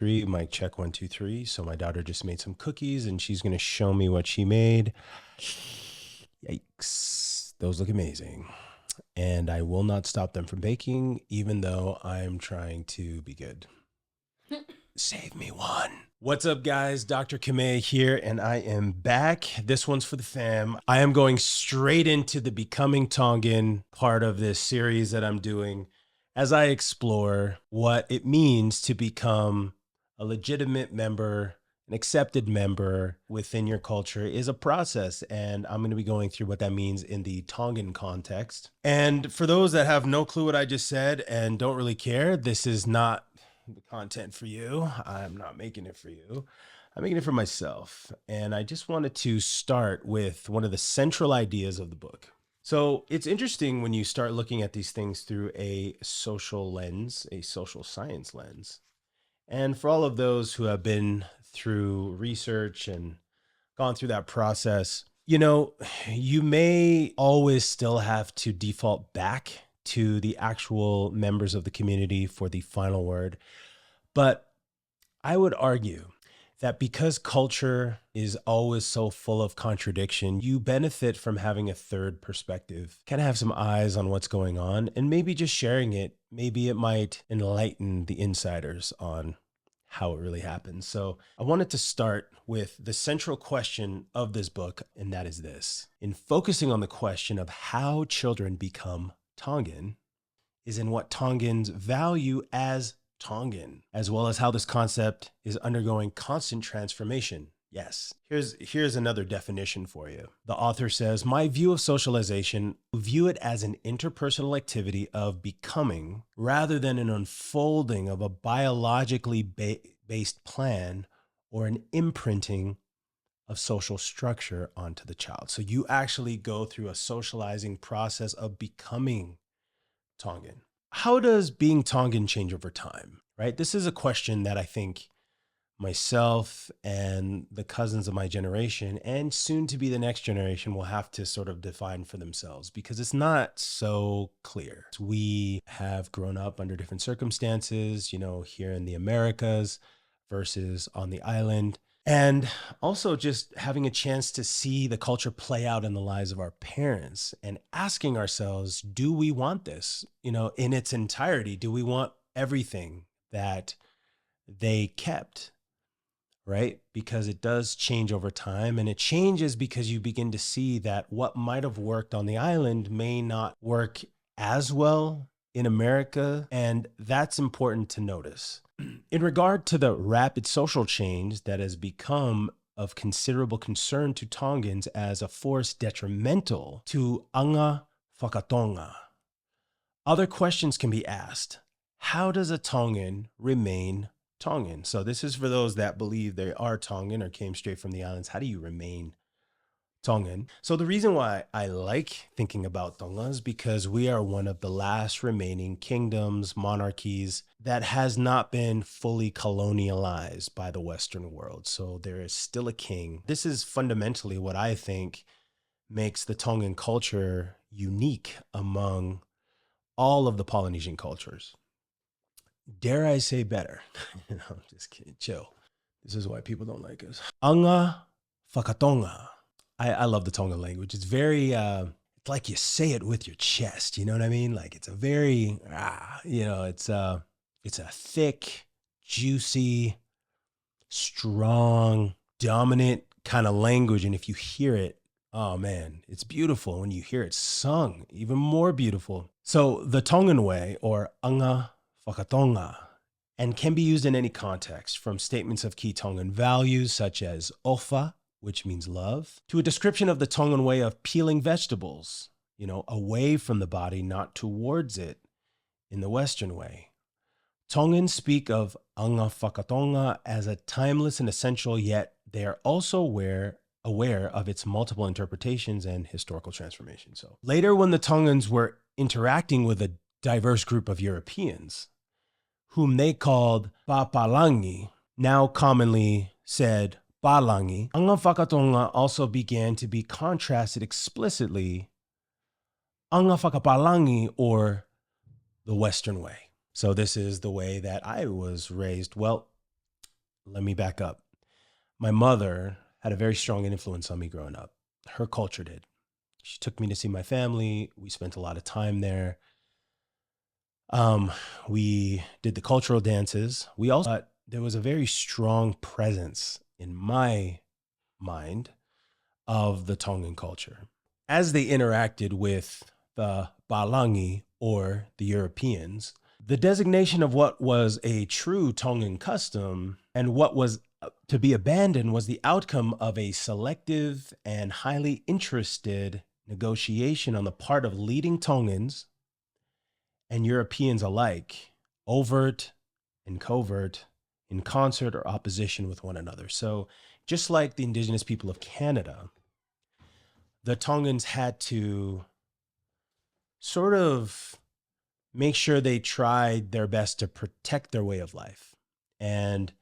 Three, mic check, 1, 2, 3. So my daughter just made some cookies and she's going to show me what she made. Yikes. Those look amazing. And I will not stop them from baking, even though I'm trying to be good. Save me one. What's up, guys? Dr. Kamea here, and I am back. This one's for the fam. I am going straight into the Becoming Tongan part of this series that I'm doing as I explore what it means to become a legitimate member, an accepted member within your culture is a process. And I'm going to be going through what that means in the Tongan context. And for those that have no clue what I just said and don't really care, this is not the content for you. I'm not making it for you. I'm making it for myself. And I just wanted to start with one of the central ideas of the book. So it's interesting when you start looking at these things through a social lens, a social science lens. And for all of those who have been through research and gone through that process, you may always still have to default back to the actual members of the community for the final word. But I would argue that because culture is always so full of contradiction, you benefit from having a third perspective, kind of have some eyes on what's going on, and maybe just sharing it, maybe it might enlighten the insiders on how it really happens. So I wanted to start with the central question of this book, and that is this. In focusing on the question of how children become Tongan is in what Tongans value as Tongan, as well as how this concept is undergoing constant transformation. Yes, here's another definition for you. The author says, my view of socialization, view it as an interpersonal activity of becoming rather than an unfolding of a biologically based plan or an imprinting of social structure onto the child. So you actually go through a socializing process of becoming Tongan. How does being Tongan change over time, right? This is a question that I think myself and the cousins of my generation and soon to be the next generation will have to sort of define for themselves because it's not so clear. We have grown up under different circumstances, here in the Americas versus on the island. And also just having a chance to see the culture play out in the lives of our parents and asking ourselves, do we want this, in its entirety? Do we want everything that they kept, right? Because it does change over time, and it changes because you begin to see that what might have worked on the island may not work as well in America. And that's important to notice. In regard to the rapid social change that has become of considerable concern to Tongans as a force detrimental to Anga FakaTonga, other questions can be asked. How does a Tongan remain Tongan? So this is for those that believe they are Tongan or came straight from the islands. How do you remain Tongan? So the reason why I like thinking about Tonga is because we are one of the last remaining kingdoms, monarchies that has not been fully colonialized by the Western world. So there is still a king. This is fundamentally what I think makes the Tongan culture unique among all of the Polynesian cultures. Dare I say better? Just kidding, chill. This is why people don't like us. Anga FakaTonga. I love the Tongan language. It's very, it's like you say it with your chest. You know what I mean? Like it's a very, it's a thick, juicy, strong, dominant kind of language. And if you hear it, oh man, it's beautiful. When you hear it sung, even more beautiful. So the Tongan way, or Anga FakaTonga, and can be used in any context, from statements of key Tongan values such as ofa, which means love, to a description of the Tongan way of peeling vegetables, away from the body, not towards it in the Western way. Tongans speak of Anga FakaTonga as a timeless and essential, yet they are also aware of its multiple interpretations and historical transformation. So later, when the Tongans were interacting with a diverse group of Europeans, whom they called Papalangi, now commonly said Palangi, Anga FakaTonga also began to be contrasted explicitly Anga Whakapalangi, or the Western way. So this is the way that I was raised. Well, let me back up. My mother had a very strong influence on me growing up. Her culture did. She took me to see my family. We spent a lot of time there. We did the cultural dances. We also, but there was a very strong presence in my mind of the Tongan culture. As they interacted with the Balangi or the Europeans, the designation of what was a true Tongan custom and what was to be abandoned was the outcome of a selective and highly interested negotiation on the part of leading Tongans and Europeans alike, overt and covert, in concert or opposition with one another. So just like the indigenous people of Canada, the Tongans had to sort of make sure they tried their best to protect their way of life. And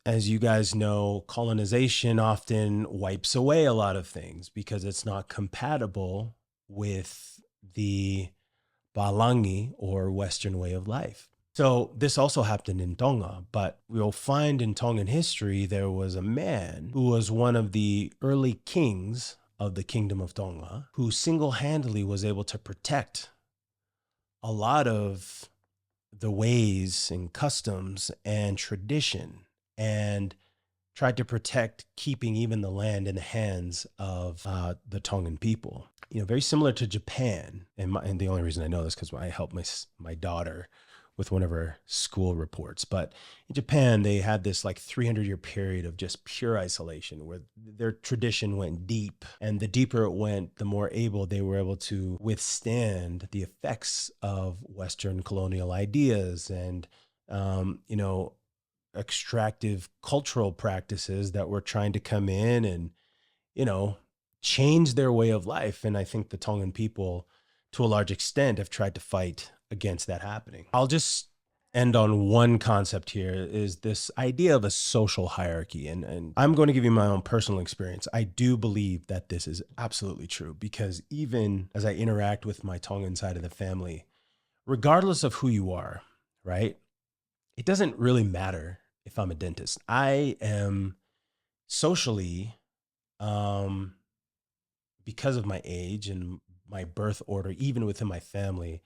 as you guys know, colonization often wipes away a lot of things because it's not compatible with the Balangi or Western way of life. So this also happened in Tonga, but we'll find in Tongan history, there was a man who was one of the early kings of the Kingdom of Tonga who single-handedly was able to protect a lot of the ways and customs and tradition and tried to protect keeping even the land in the hands of the Tongan people. You know, very similar to Japan. And the only reason I know this because I helped my daughter with one of her school reports. But in Japan, they had this like 300-year period of just pure isolation where their tradition went deep. And the deeper it went, the more able they were able to withstand the effects of Western colonial ideas and, you know, extractive cultural practices that were trying to come in and, you know, change their way of life. And I think the Tongan people, to a large extent, have tried to fight against that happening. I'll just end on one concept here, is this idea of a social hierarchy. And I'm going to give you my own personal experience. I do believe that this is absolutely true because even as I interact with my Tongan side of the family, regardless of who you are, right? It doesn't really matter if I'm a dentist. I am socially, because of my age and my birth order, even within my family,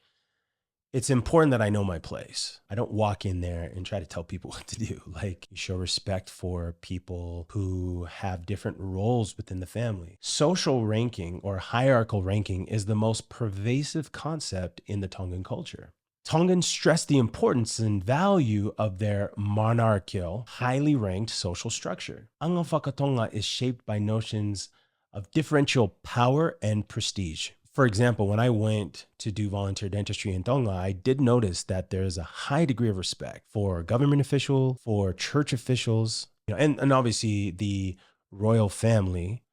it's important that I know my place. I don't walk in there and try to tell people what to do. Like, you show respect for people who have different roles within the family. Social ranking or hierarchical ranking is the most pervasive concept in the Tongan culture. Tongans stress the importance and value of their monarchical, highly ranked social structure. Anga FakaTonga is shaped by notions of differential power and prestige. For example, when I went to do volunteer dentistry in Tonga, I did notice that there is a high degree of respect for government officials, for church officials, you know, and obviously the royal family.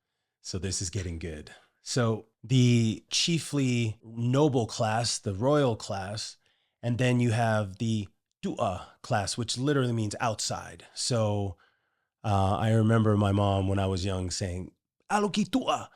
So this is getting good. So the chiefly noble class, the royal class, and then you have the Tua class, which literally means outside. So I remember my mom when I was young saying, "Aloki Tua."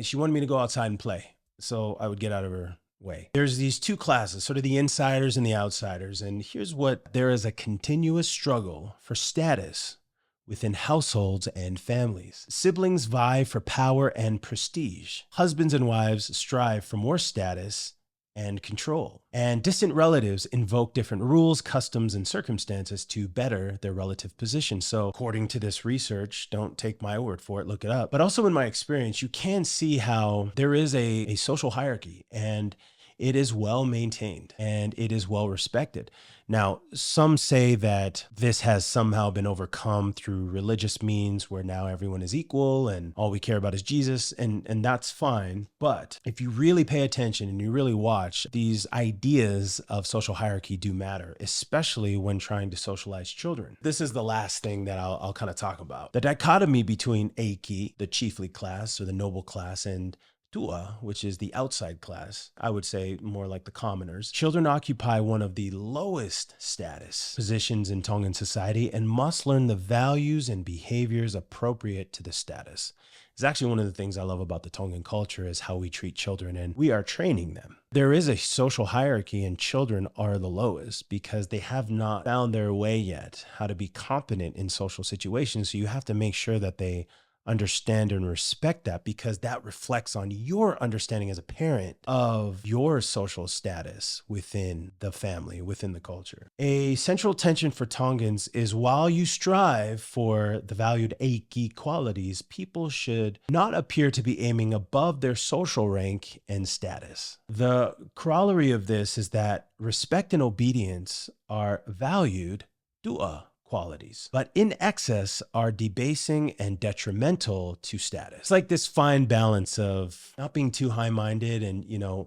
She wanted me to go outside and play. So I would get out of her way. There's these two classes, sort of the insiders and the outsiders. And here's what: there is a continuous struggle for status within households and families. Siblings vie for power and prestige. Husbands and wives strive for more status and control. And distant relatives invoke different rules, customs, and circumstances to better their relative position. So according to this research, don't take my word for it, look it up. But also in my experience, you can see how there is a social hierarchy, and it is well maintained and it is well respected. Now, some say that this has somehow been overcome through religious means where now everyone is equal and all we care about is Jesus, and that's fine. But if you really pay attention and you really watch, these ideas of social hierarchy do matter, especially when trying to socialize children. This is the last thing that I'll kind of talk about. The dichotomy between Eiki, the chiefly class or the noble class, and Tua, which is the outside class, I would say more like the commoners. Children occupy one of the lowest status positions in Tongan society and must learn the values and behaviors appropriate to the status. It's actually one of the things I love about the Tongan culture is how we treat children, and we are training them. There is a social hierarchy, and children are the lowest because they have not found their way yet how to be competent in social situations. So you have to make sure that they understand and respect that, because that reflects on your understanding as a parent of your social status within the family, within the culture. A central tension for Tongans is while you strive for the valued Eiki qualities, people should not appear to be aiming above their social rank and status. The corollary of this is that respect and obedience are valued dua qualities, but in excess are debasing and detrimental to status. It's like this fine balance of not being too high-minded and,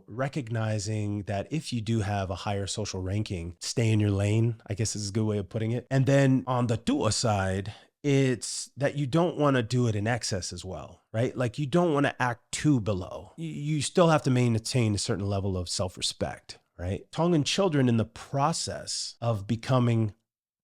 recognizing that if you do have a higher social ranking, stay in your lane, I guess is a good way of putting it. And then on the dua side, it's that you don't want to do it in excess as well, right? Like you don't want to act too below. You still have to maintain a certain level of self-respect, right? Tongan children in the process of becoming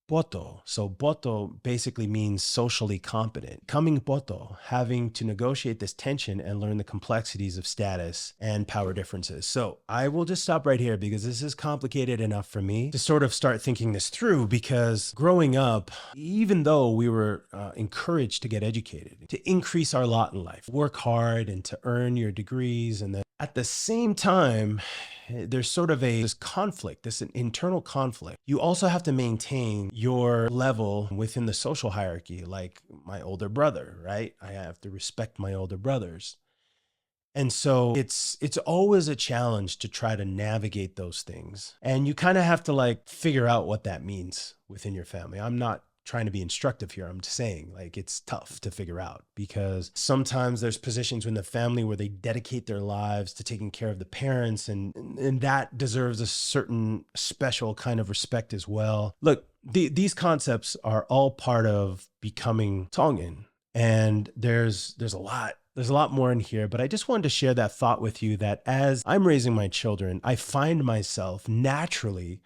poto. So poto basically means socially competent. Coming poto, having to negotiate this tension and learn the complexities of status and power differences. So I will just stop right here because this is complicated enough for me to sort of start thinking this through, because growing up, even though we were encouraged to get educated, to increase our lot in life, work hard and to earn your degrees, and then at the same time, there's sort of this conflict, this internal conflict. You also have to maintain your level within the social hierarchy, like my older brother, right? I have to respect my older brothers. And so it's always a challenge to try to navigate those things. And you kind of have to figure out what that means within your family. I'm not trying to be instructive here. I'm just saying it's tough to figure out, because sometimes there's positions in the family where they dedicate their lives to taking care of the parents, and that deserves a certain special kind of respect as well. Look, these concepts are all part of becoming Tongan, and there's a lot more in here, but I just wanted to share that thought with you, that as I'm raising my children, I find myself naturally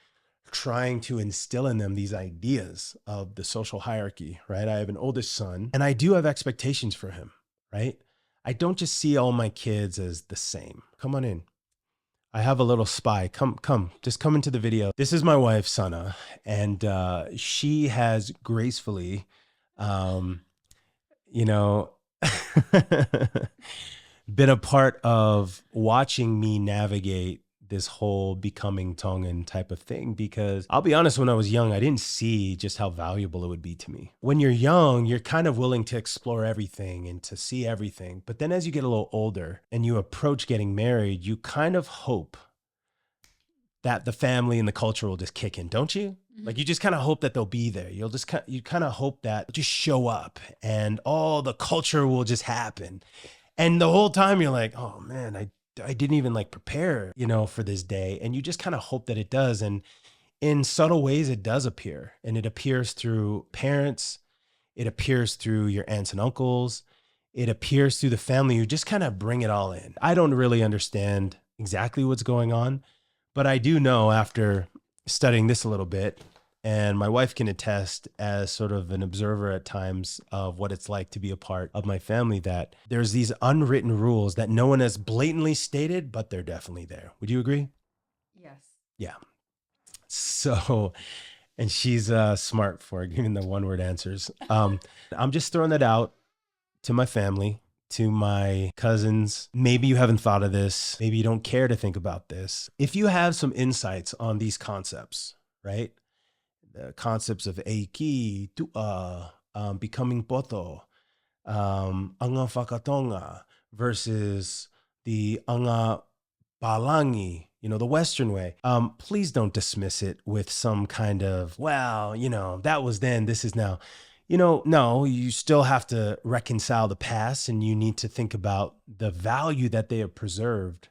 trying to instill in them these ideas of the social hierarchy, right? I have an oldest son, and I do have expectations for him, right? I don't just see all my kids as the same. Come on in. I have a little spy. Just come into the video. This is my wife, Sana, and she has gracefully, been a part of watching me navigate this whole becoming Tongan type of thing, because I'll be honest, when I was young, I didn't see just how valuable it would be to me. When you're young, you're kind of willing to explore everything and to see everything. But then as you get a little older and you approach getting married, you kind of hope that the family and the culture will just kick in, don't you? Like you just kind of hope that they'll be there. You kind of hope that just show up and all the culture will just happen. And the whole time you're like, oh man, I didn't even prepare, for this day. And you just kind of hope that it does. And in subtle ways, it does appear. And it appears through parents. It appears through your aunts and uncles. It appears through the family. You just kind of bring it all in. I don't really understand exactly what's going on, but I do know, after studying this a little bit, and my wife can attest as sort of an observer at times of what it's like to be a part of my family, that there's these unwritten rules that no one has blatantly stated, but they're definitely there. Would you agree? Yes. Yeah. So, and she's smart for giving the one-word answers. I'm just throwing that out to my family, to my cousins. Maybe you haven't thought of this. Maybe you don't care to think about this. If you have some insights on these concepts, right? The concepts of Eiki, Tua, becoming Poto, Anga FakaTonga versus the Anga Palangi, the Western way. Please don't dismiss it with some kind of, well, that was then, this is now. No, you still have to reconcile the past, and you need to think about the value that they have preserved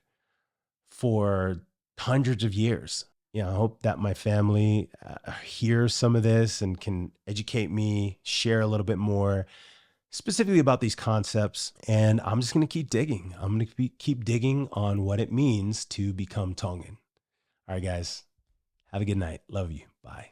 for hundreds of years. I hope that my family hears some of this and can educate me, share a little bit more specifically about these concepts. And I'm just going to keep digging. I'm going to keep digging on what it means to become Tongan. All right, guys, have a good night. Love you. Bye.